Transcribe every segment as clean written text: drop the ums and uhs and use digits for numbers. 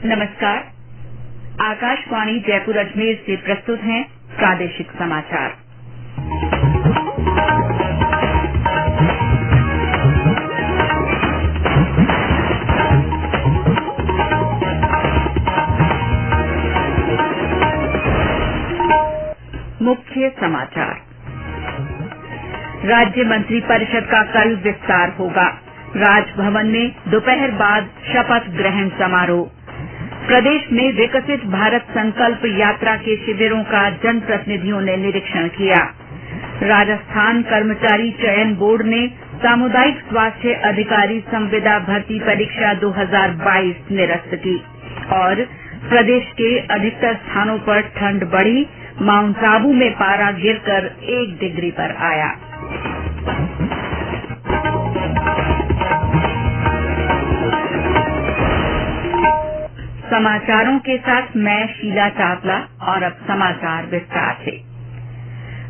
नमस्कार। आकाशवाणी जयपुर अजमेर से प्रस्तुत हैं प्रादेशिक समाचार। मुख्य समाचार। राज्य मंत्रिपरिषद का कल विस्तार होगा। राजभवन में दोपहर बाद शपथ ग्रहण समारोह। प्रदेश में विकसित भारत संकल्प यात्रा के शिविरों का जनप्रतिनिधियों ने निरीक्षण किया। राजस्थान कर्मचारी चयन बोर्ड ने सामुदायिक स्वास्थ्य अधिकारी संविदा भर्ती परीक्षा 2022 निरस्त की। और प्रदेश के अधिकतर स्थानों पर ठंड बढ़ी। माउंट आबू में पारा गिरकर 1 डिग्री पर आया। समाचारों के साथ मैं शीला चावला और अब समाचार विस्तार से।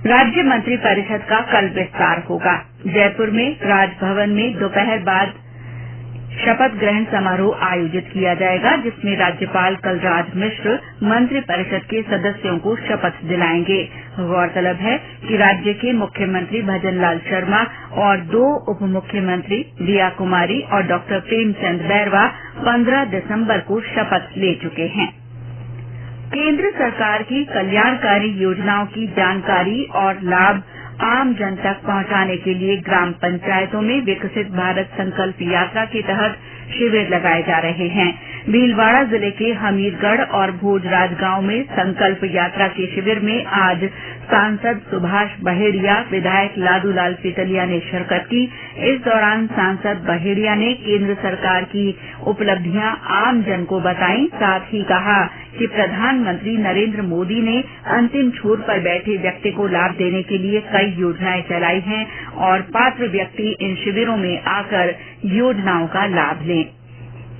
राज्य मंत्रिपरिषद का कल विस्तार होगा। जयपुर में राजभवन में दोपहर बाद शपथ ग्रहण समारोह आयोजित किया जाएगा, जिसमें राज्यपाल कलराज मिश्र मंत्रिपरिषद के सदस्यों को शपथ दिलाएंगे। गौरतलब है कि राज्य के मुख्यमंत्री भजनलाल शर्मा और 2 उप मुख्यमंत्री रिया कुमारी और डॉक्टर प्रेमचंद बैरवा 15 दिसंबर को शपथ ले चुके हैं। केंद्र सरकार की कल्याणकारी योजनाओं की जानकारी और लाभ आम जन तक पहुंचाने के लिए ग्राम पंचायतों में विकसित भारत संकल्प यात्रा के तहत शिविर लगाए जा रहे हैं। भीलवाड़ा जिले के हमीरगढ़ और भोजराज गांव में संकल्प यात्रा के शिविर में आज सांसद सुभाष बहेड़िया, विधायक लादूलाल पिटलिया ने शिरकत की। इस दौरान सांसद बहेड़िया ने केंद्र सरकार की उपलब्धियां आम जन को बताई। साथ ही कहा कि प्रधानमंत्री नरेंद्र मोदी ने अंतिम छोर पर बैठे व्यक्ति को लाभ देने के लिए कई योजनाएं चलाई हैं और पात्र व्यक्ति इन शिविरों में आकर योजनाओं का लाभ लें।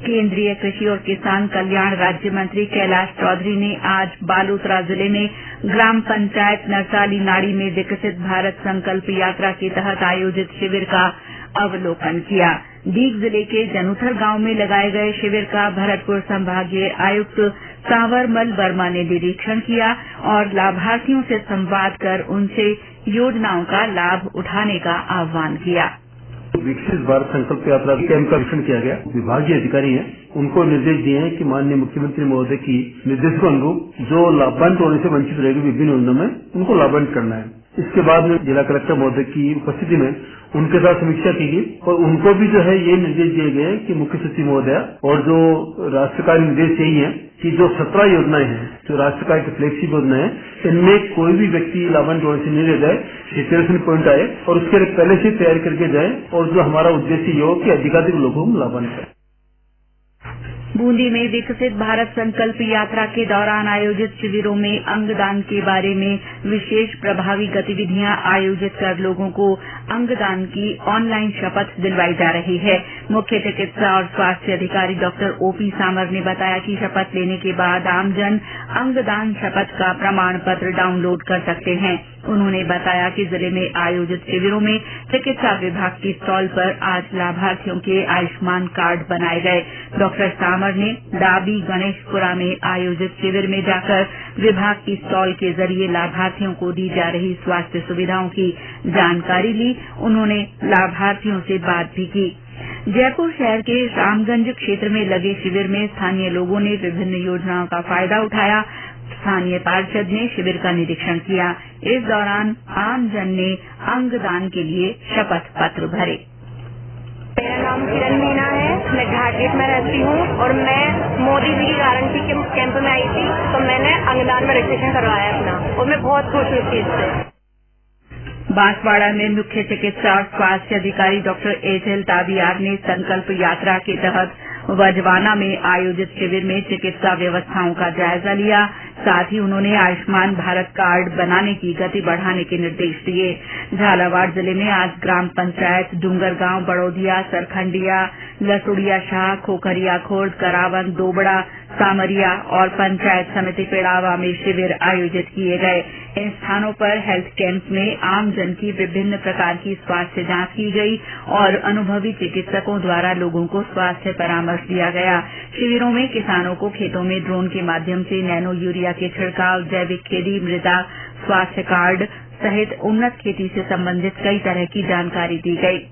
केंद्रीय कृषि और किसान कल्याण राज्य मंत्री कैलाश चौधरी ने आज बालोतरा जिले में ग्राम पंचायत नरसाली नाड़ी में विकसित भारत संकल्प यात्रा के तहत आयोजित शिविर का अवलोकन किया। दीग जिले के जनुथर गांव में लगाए गए शिविर का भरतपुर संभागीय आयुक्त सांवरमल वर्मा ने निरीक्षण किया और लाभार्थियों से संवाद कर उनसे योजनाओं का लाभ उठाने का आह्वान किया। विकसित भारत संकल्प यात्रा कैंप का निरीक्षण किया गया। विभागीय अधिकारी हैं, उनको निर्देश दिए हैं कि माननीय मुख्यमंत्री महोदय की निर्देश के अनुरूप जो लाभान्वित होने से वंचित रहेगी विभिन्न योजनाओं में उनको लाभान्वित करना है। इसके बाद में जिला कलेक्टर महोदय की उपस्थिति में उनके साथ समीक्षा की गई और उनको भी जो है ये निर्देश दिए गए कि मुख्य सचिव महोदय और जो राष्ट्रकारी निर्देश यही है कि जो 17 योजनाएं हैं, जो राष्ट्रकारी की फ्लैगशिप योजना है, इनमें कोई भी व्यक्ति लाभान्वित होने से नहीं रह जाए, सिचुएशन पॉइंट आए और उसके लिए पहले से तैयारी करके जाए और जो हमारा उद्देश्य ये हो कि अधिकाधिक लोगों को लाभान्वित करें। बूंदी में विकसित भारत संकल्प यात्रा के दौरान आयोजित शिविरों में अंगदान के बारे में विशेष प्रभावी गतिविधियां आयोजित कर लोगों को अंगदान की ऑनलाइन शपथ दिलवाई जा रही है। मुख्य चिकित्सा और स्वास्थ्य अधिकारी डॉक्टर ओपी सामर ने बताया कि शपथ लेने के बाद आमजन अंगदान शपथ का प्रमाण पत्र डाउनलोड कर सकते हैं। उन्होंने बताया कि जिले में आयोजित शिविरों में चिकित्सा विभाग की स्टॉल पर आज लाभार्थियों के आयुष्मान कार्ड बनाए गए। डॉक्टर सामर ने डाबी गणेशपुरा में आयोजित शिविर में जाकर विभाग की स्टॉल के जरिए लाभार्थियों को दी जा रही स्वास्थ्य सुविधाओं की जानकारी ली। उन्होंने लाभार्थियों से बात भी की। जयपुर शहर के रामगंज क्षेत्र में लगे शिविर में स्थानीय लोगों ने विभिन्न योजनाओं का फायदा उठाया। स्थानीय पार्षद ने शिविर का निरीक्षण किया। इस दौरान आमजन ने अंगदान के लिए शपथ पत्र भरे। मेरा नाम किरण मीना है, मैं घाटगेट में रहती हूँ और मैं मोदी जी की गारंटी के कैंप में आई थी, तो मैंने अंगदान में रजिस्ट्रेशन करवाया अपना और मैं बहुत खुश हुई थी इससे। बांसवाड़ा में मुख्य चिकित्सा और स्वास्थ्य अधिकारी डॉक्टर एचएल ताबियार ने संकल्प यात्रा के तहत वजवाना में आयोजित शिविर में चिकित्सा व्यवस्थाओं का जायजा लिया। साथ ही उन्होंने आयुष्मान भारत कार्ड बनाने की गति बढ़ाने के निर्देश दिए। झालावाड़ जिले में आज ग्राम पंचायत डूंगरगांव, बड़ौदिया, सरखंडिया, लसुड़िया शाह, खोखरिया खुर्द, करावन, दोबड़ा, सामरिया और पंचायत समिति पेड़ावा में शिविर आयोजित किए गए। इन स्थानों पर हेल्थ कैंप में आम जन की विभिन्न प्रकार की स्वास्थ्य जांच की गई और अनुभवी चिकित्सकों द्वारा लोगों को स्वास्थ्य परामर्श दिया गया। शिविरों में किसानों को खेतों में ड्रोन के माध्यम से नैनो यूरिया के छिड़काव, जैविक खेती, मृदा स्वास्थ्य कार्ड सहित उन्नत खेती से संबंधित कई तरह की जानकारी दी गई।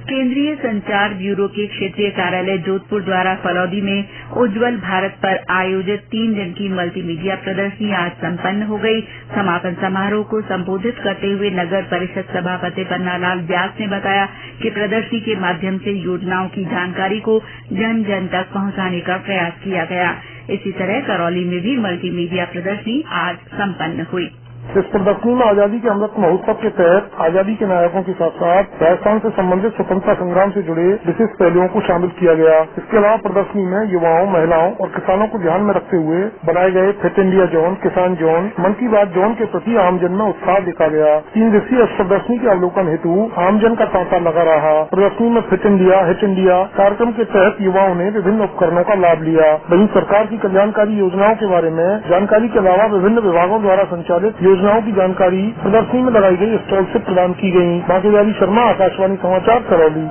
केंद्रीय संचार ब्यूरो के क्षेत्रीय कार्यालय जोधपुर द्वारा फलौदी में उज्जवल भारत पर आयोजित 3 दिन की मल्टीमीडिया प्रदर्शनी आज संपन्न हो गई। समापन समारोह को संबोधित करते हुए नगर परिषद सभापति पन्नालाल व्यास ने बताया कि प्रदर्शनी के माध्यम से योजनाओं की जानकारी को जन जन तक पहुंचाने का प्रयास किया गया। इसी तरह करौली में भी मल्टीमीडिया प्रदर्शनी आज संपन्न हुई। इस प्रदर्शनी में आजादी के अमृत महोत्सव के तहत आजादी के नायकों के साथ साथ राजस्थान से संबंधित स्वतंत्रता संग्राम से जुड़े विशिष्ट पहलुओं को शामिल किया गया। इसके अलावा प्रदर्शनी में युवाओं, महिलाओं और किसानों को ध्यान में रखते हुए बनाए गए फिट इंडिया जोन, किसान जोन, मन की बात जोन के प्रति आमजन में उत्साह देखा गया। 3 दिवसीय इस प्रदर्शनी के अवलोकन हेतु आमजन का तांता लगा रहा। प्रदर्शनी में फिट इंडिया, हिट इंडिया कार्यक्रम के तहत युवाओं ने विभिन्न उपकरणों का लाभ लिया। वहीं सरकार की कल्याणकारी योजनाओं के बारे में जानकारी के अलावा विभिन्न विभागों द्वारा संचालित योजनाओं की जानकारी प्रदर्शनी में लगाई गई स्टॉल से प्रदान की गई। बांकीलाल शर्मा, आकाशवाणी समाचार, करौली।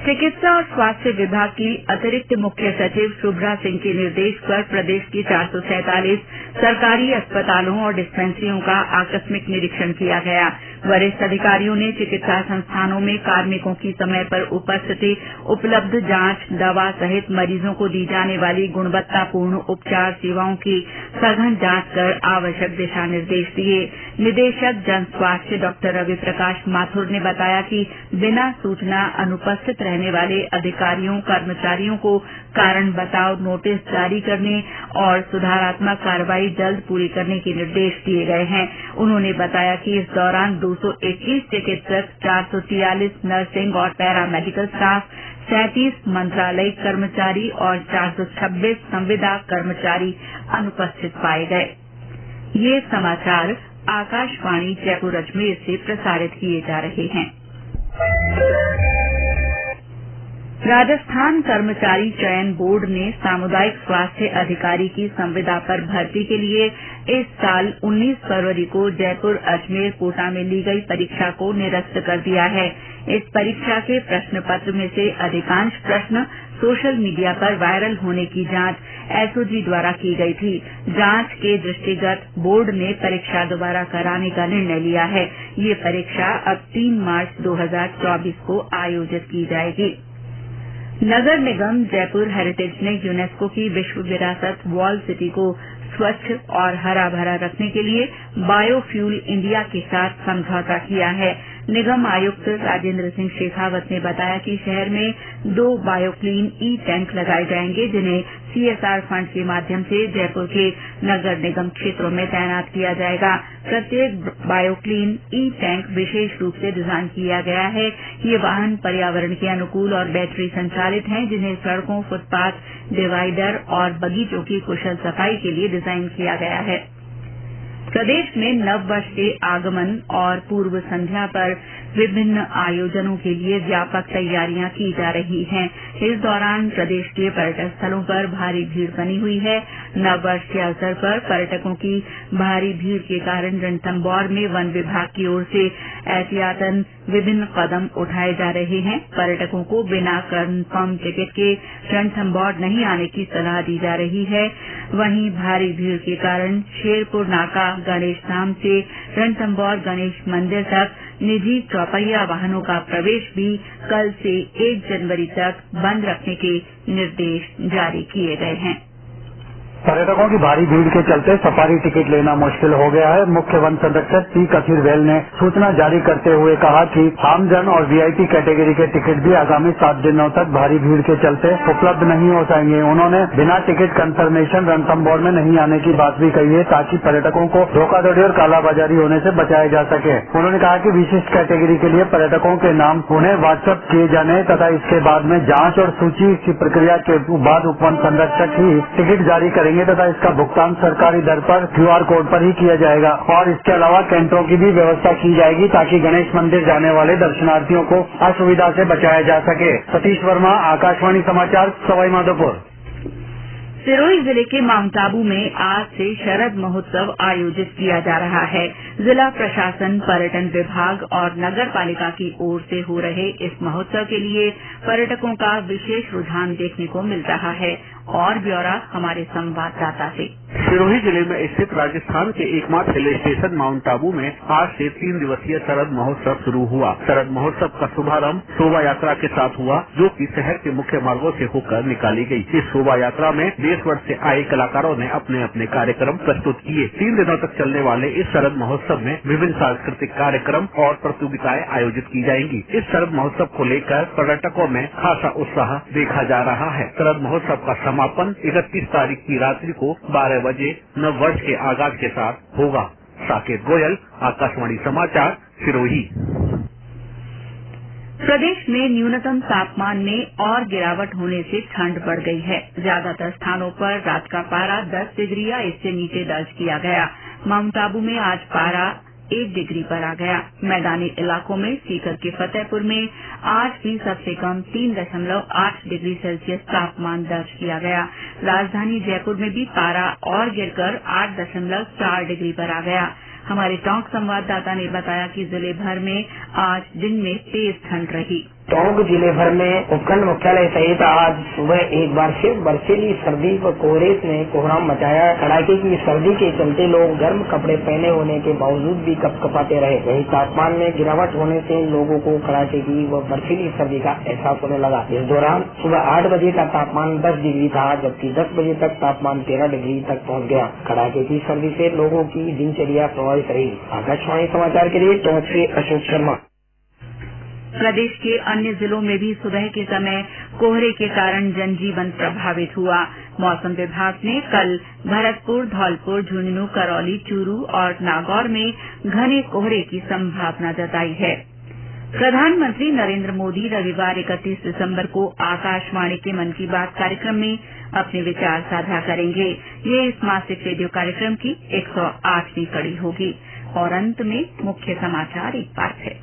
चिकित्सा और स्वास्थ्य विभाग की अतिरिक्त मुख्य सचिव शुभ्रा सिंह के निर्देश पर प्रदेश के 447 सरकारी अस्पतालों और डिस्पेंसरियों का आकस्मिक निरीक्षण किया गया। वरिष्ठ अधिकारियों ने चिकित्सा संस्थानों में कार्मिकों की समय पर उपस्थिति, उपलब्ध जांच, दवा सहित मरीजों को दी जाने वाली गुणवत्तापूर्ण उपचार सेवाओं की सघन जांच कर आवश्यक दिशा निर्देश दिए। निदेशक जन स्वास्थ्य डॉक्टर रवि प्रकाश माथुर ने बताया कि बिना सूचना अनुपस्थित रहने वाले अधिकारियों, कर्मचारियों को कारण बताओ नोटिस जारी करने और सुधारात्मक कार्रवाई जल्द पूरी करने के निर्देश दिए गए हैं। उन्होंने बताया कि इस दौरान 221 चिकित्सक, 443 नर्सिंग और पैरामेडिकल स्टाफ, 37 मंत्रालयिक कर्मचारी और 426 संविदा कर्मचारी अनुपस्थित पाए गए। ये समाचार आकाशवाणी जयपुर अजमेर से प्रसारित किए जा रहे हैं। राजस्थान कर्मचारी चयन बोर्ड ने सामुदायिक स्वास्थ्य अधिकारी की संविदा पर भर्ती के लिए इस साल 19 फरवरी को जयपुर, अजमेर, कोटा में ली गई परीक्षा को निरस्त कर दिया है। इस परीक्षा के प्रश्न पत्र में से अधिकांश प्रश्न सोशल मीडिया पर वायरल होने की जांच एसओजी द्वारा की गई थी। जांच के दृष्टिगत बोर्ड ने परीक्षा दोबारा कराने का निर्णय लिया है। ये परीक्षा अब 3 मार्च 2024 को आयोजित की जाएगी। नगर निगम जयपुर हेरिटेज ने यूनेस्को की विश्व विरासत वॉल सिटी को स्वच्छ और हरा भरा रखने के लिए बायोफ्यूल इंडिया के साथ समझौता किया है। निगम आयुक्त राजेंद्र सिंह शेखावत ने बताया कि शहर में 2 बायोक्लीन ई टैंक लगाए जाएंगे, जिन्हें सीएसआर फंड के माध्यम से जयपुर के नगर निगम क्षेत्रों में तैनात किया जाएगा। प्रत्येक बायोक्लीन ई टैंक विशेष रूप से डिजाइन किया गया है। ये वाहन पर्यावरण के अनुकूल और बैटरी संचालित हैं, जिन्हें सड़कों, फुटपाथ, डिवाइडर और बगीचों की कुशल सफाई के लिए डिजाइन किया गया है। प्रदेश में नव वर्ष के आगमन और पूर्व संध्या पर विभिन्न आयोजनों के लिए व्यापक तैयारियां की जा रही हैं। इस दौरान प्रदेश के पर्यटक स्थलों पर भारी भीड़ बनी हुई है। नव वर्ष के अवसर पर पर्यटकों की भारी भीड़ के कारण रणथंभौर में वन विभाग की ओर से एहतियातन विभिन्न कदम उठाए जा रहे हैं। पर्यटकों को बिना कन्फर्म टिकट के रणथंभौर नहीं आने की सलाह दी जा रही है। वहीं भारी भीड़ के कारण शेरपुर नाका, गणेश धाम से रणथंभौर गणेश मंदिर तक निजी चौपहिया वाहनों का प्रवेश भी कल से 1 जनवरी तक बंद रखने के निर्देश जारी किए गए हैं। पर्यटकों की भारी भीड़ के चलते सफारी टिकट लेना मुश्किल हो गया है। मुख्य वन संरक्षक पी कथिरवेल ने सूचना जारी करते हुए कहा कि आमजन और वीआईपी कैटेगरी के टिकट भी आगामी 7 दिनों तक भारी भीड़ के चलते उपलब्ध नहीं हो पाएंगे। उन्होंने बिना टिकट कंफर्मेशन रणथंभौर में नहीं आने की बात भी कही है, ताकि पर्यटकों को धोखाधड़ी और कालाबाजारी होने से बचाया जा सके। उन्होंने कहा कि विशिष्ट कैटेगरी के लिए पर्यटकों के नाम उन्हें व्हाट्सएप किए जाने तथा इसके बाद में जांच और सूची की प्रक्रिया के बाद उपवन संरक्षक ही टिकट जारी करेंगे तथा इसका भुगतान सरकारी दर पर क्यूआर कोड पर ही किया जाएगा। और इसके अलावा कैंटरों की भी व्यवस्था की जाएगी, ताकि गणेश मंदिर जाने वाले दर्शनार्थियों को असुविधा से बचाया जा सके। सतीश वर्मा, आकाशवाणी समाचार, सवाई माधोपुर। सिरोही जिले के माउंट आबू में आज से शरद महोत्सव आयोजित किया जा रहा है। जिला प्रशासन, पर्यटन विभाग और नगर पालिका की ओर से हो रहे इस महोत्सव के लिए पर्यटकों का विशेष रुझान देखने को मिल रहा है। और ब्यौरा हमारे संवाददाता से। सिरोही जिले में स्थित राजस्थान के एकमात्र हिल स्टेशन माउंट आबू में आज से 3 दिवसीय शरद महोत्सव शुरू हुआ। शरद महोत्सव का शुभारंभ शोभा यात्रा के साथ हुआ, जो कि शहर के मुख्य मार्गों से होकर निकाली गई। इस शोभा यात्रा में देश भर से आए कलाकारों ने अपने अपने कार्यक्रम प्रस्तुत किए। 3 दिनों तक चलने वाले इस शरद महोत्सव में विभिन्न सांस्कृतिक कार्यक्रम और प्रतियोगिताएं आयोजित की जाएंगी। इस शरद महोत्सव को लेकर पर्यटकों में खासा उत्साह देखा जा रहा है। शरद महोत्सव का समापन 31 तारीख की रात्रि को 12 बजे नव वर्ष के आगाज के साथ होगा। साकेत गोयल, आकाशवाणी समाचार, सिरोही। प्रदेश में न्यूनतम तापमान में और गिरावट होने से ठंड बढ़ गई है। ज्यादातर स्थानों पर रात का पारा 10 डिग्री या इससे नीचे दर्ज किया गया। माउंट आबू में आज पारा 1 डिग्री पर आ गया। मैदानी इलाकों में सीकर के फतेहपुर में आज भी सबसे कम 3.8 डिग्री सेल्सियस तापमान दर्ज किया गया। राजधानी जयपुर में भी पारा और गिरकर 8.4 डिग्री पर आ गया। हमारे टोंक संवाददाता ने बताया कि जिले भर में आज दिन में तेज ठंड रही। टोंक जिले भर में उपखंड मुख्यालय सहित आज सुबह एक बार फिर बर्फीली सर्दी व कोहरे ने कोहराम मचाया। कड़ाके की सर्दी के चलते लोग गर्म कपड़े पहने होने के बावजूद भी कपकपाते रहे। वहीं तापमान में गिरावट होने से लोगों को कड़ाके की व बर्फीली सर्दी का एहसास होने लगा। इस दौरान सुबह 8 बजे का तापमान 10 डिग्री था, जबकि 10 बजे तक तापमान 13 डिग्री तक पहुँच गया। कड़ाके की सर्दी से लोगों की दिनचर्या प्रभावित रही। आकाशवाणी समाचार के लिए टोंक से अशोक शर्मा। प्रदेश के अन्य जिलों में भी सुबह के समय कोहरे के कारण जनजीवन प्रभावित हुआ। मौसम विभाग ने कल भरतपुर, धौलपुर, झुंझुनू, करौली, चूरू और नागौर में घने कोहरे की संभावना जताई है। प्रधानमंत्री नरेंद्र मोदी रविवार 31 दिसंबर को आकाशवाणी के मन की बात कार्यक्रम में अपने विचार साझा करेंगे। ये इस मासिक रेडियो कार्यक्रम की 108वीं कड़ी होगी। और अंत में मुख्य समाचार एक बार है।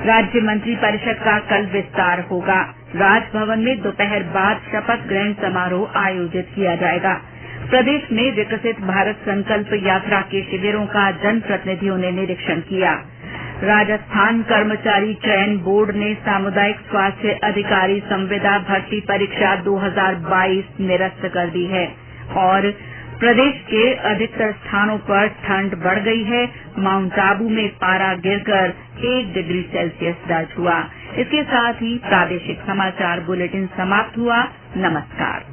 राज्य मंत्री परिषद का कल विस्तार होगा। राजभवन में दोपहर बाद शपथ ग्रहण समारोह आयोजित किया जाएगा। प्रदेश में विकसित भारत संकल्प यात्रा के शिविरों का जनप्रतिनिधियों ने निरीक्षण किया। राजस्थान कर्मचारी चयन बोर्ड ने सामुदायिक स्वास्थ्य अधिकारी संविदा भर्ती परीक्षा 2022 निरस्त कर दी है। और प्रदेश के अधिकतर स्थानों पर ठंड बढ़ गई है। माउंट आबू में पारा गिरकर 1 डिग्री सेल्सियस दर्ज हुआ। इसके साथ ही प्रादेशिक समाचार बुलेटिन समाप्त हुआ। नमस्कार।